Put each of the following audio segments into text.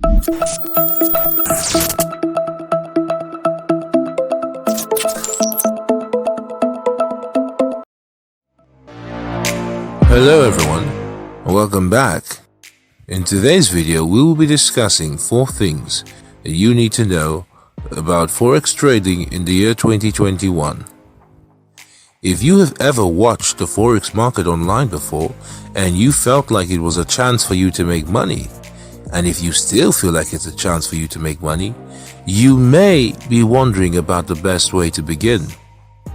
Hello everyone, and welcome back. In today's video, we will be discussing 4 things that you need to know about Forex trading in the year 2021. If you have ever watched the Forex market online before and you felt like it was a chance for you to make money, and if you still feel like it's a chance for you to make money, you may be wondering about the best way to begin.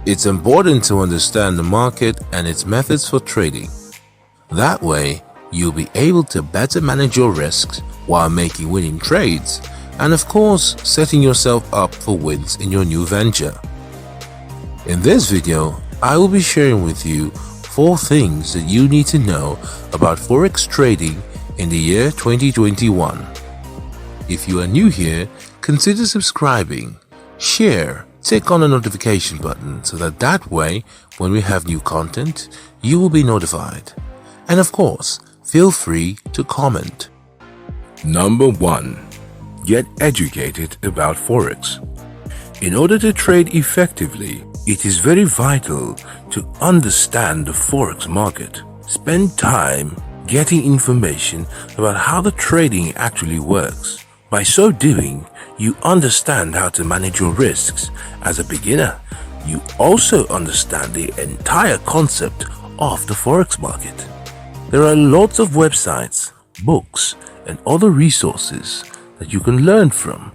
It's important to understand the market and its methods for trading. That way, you'll be able to better manage your risks while making winning trades and of course, setting yourself up for wins in your new venture. In this video, I will be sharing with you 4 things that you need to know about Forex trading in the year 2021. If you are new here, consider subscribing, share, click on the notification button so that way, when we have new content, you will be notified. And of course, feel free to comment. Number 1. Get educated about Forex. In order to trade effectively, it is very vital to understand the Forex market. Spend time getting information about how the trading actually works. By so doing, you understand how to manage your risks. As a beginner, you also understand the entire concept of the Forex market. There are lots of websites, books, and other resources that you can learn from.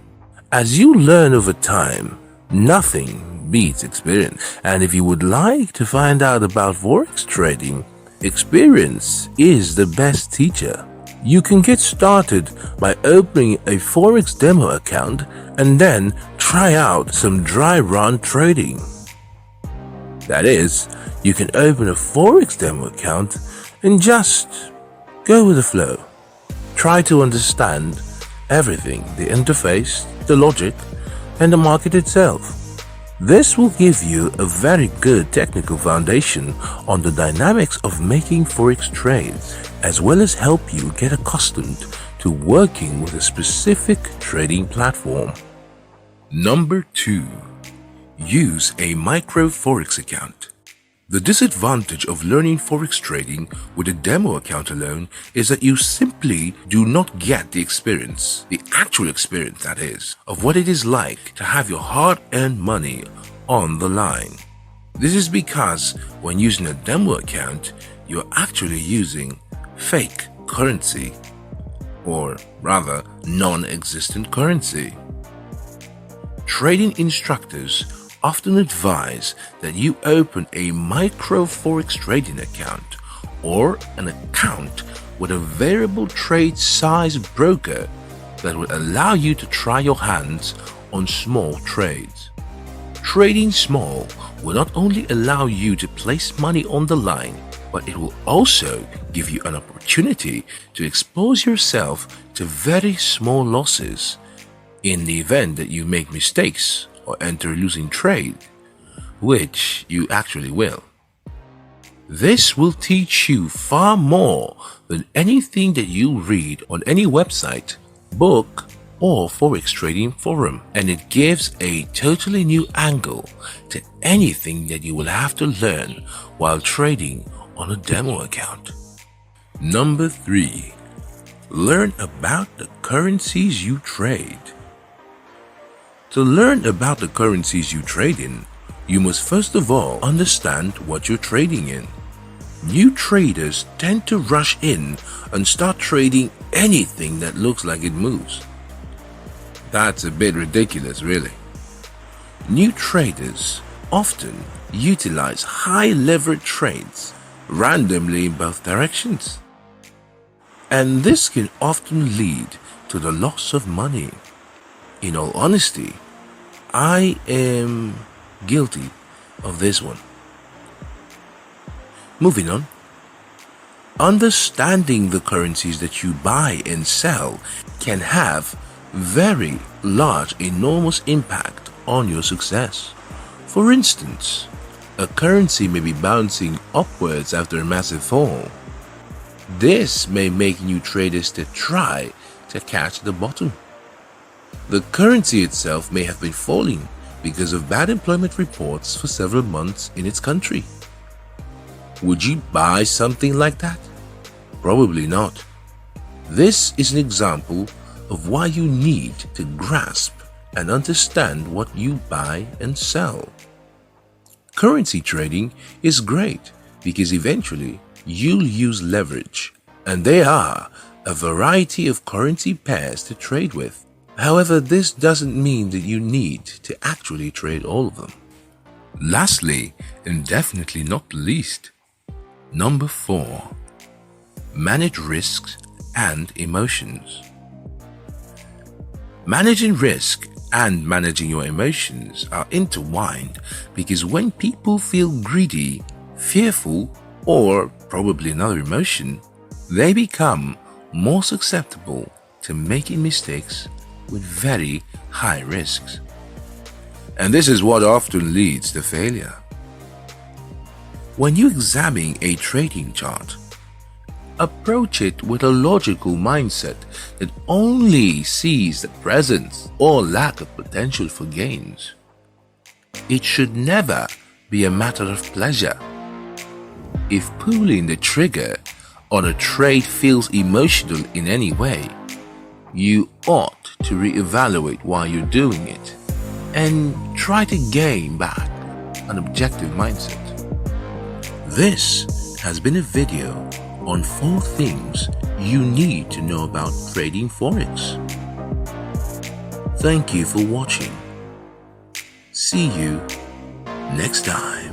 As you learn over time, nothing beats experience. And if you would like to find out about Forex trading, experience is the best teacher. You can get started by opening a Forex demo account and then try out some dry run trading. That is, you can open a Forex demo account and just go with the flow. Try to understand everything, the interface, the logic, and the market itself. This will give you a very good technical foundation on the dynamics of making Forex trades, as well as help you get accustomed to working with a specific trading platform. Number 2. Use a micro Forex account. The disadvantage of learning Forex trading with a demo account alone is that you simply do not get the experience, the actual experience that is, of what it is like to have your hard-earned money on the line. This is because when using a demo account, you're actually using fake currency, or rather non-existent currency. Trading instructors often advise that you open a micro Forex trading account or an account with a variable trade size broker that will allow you to try your hands on small trades. Trading small will not only allow you to place money on the line, but it will also give you an opportunity to expose yourself to very small losses in the event that you make mistakes or enter a losing trade, which you actually will. This will teach you far more than anything that you read on any website, book, or Forex trading forum, and it gives a totally new angle to anything that you will have to learn while trading on a demo account. Number 3. Learn about the currencies you trade. To learn about the currencies you trade in, you must first of all understand what you're trading in. New traders tend to rush in and start trading anything that looks like it moves. That's a bit ridiculous, really. New traders often utilize high leverage trades randomly in both directions. And this can often lead to the loss of money. In all honesty, I am guilty of this one. Moving on. Understanding the currencies that you buy and sell can have very large, enormous impact on your success. For instance, a currency may be bouncing upwards after a massive fall. This may make new traders to try to catch the bottom. The currency itself may have been falling because of bad employment reports for several months in its country. Would you buy something like that? Probably not. This is an example of why you need to grasp and understand what you buy and sell. Currency trading is great because eventually you'll use leverage, and there are a variety of currency pairs to trade with. However, this doesn't mean that you need to actually trade all of them. Lastly, and definitely not least, number 4. Manage risks and emotions. Managing risk and managing your emotions are intertwined because when people feel greedy, fearful, or probably another emotion, they become more susceptible to making mistakes with very high risks. And this is what often leads to failure. When you examine a trading chart, approach it with a logical mindset that only sees the presence or lack of potential for gains. It should never be a matter of pleasure. If pulling the trigger on a trade feels emotional in any way, you ought to reevaluate why you're doing it and try to gain back an objective mindset. This has been a video on 4 things you need to know about trading Forex. Thank you for watching. See you next time.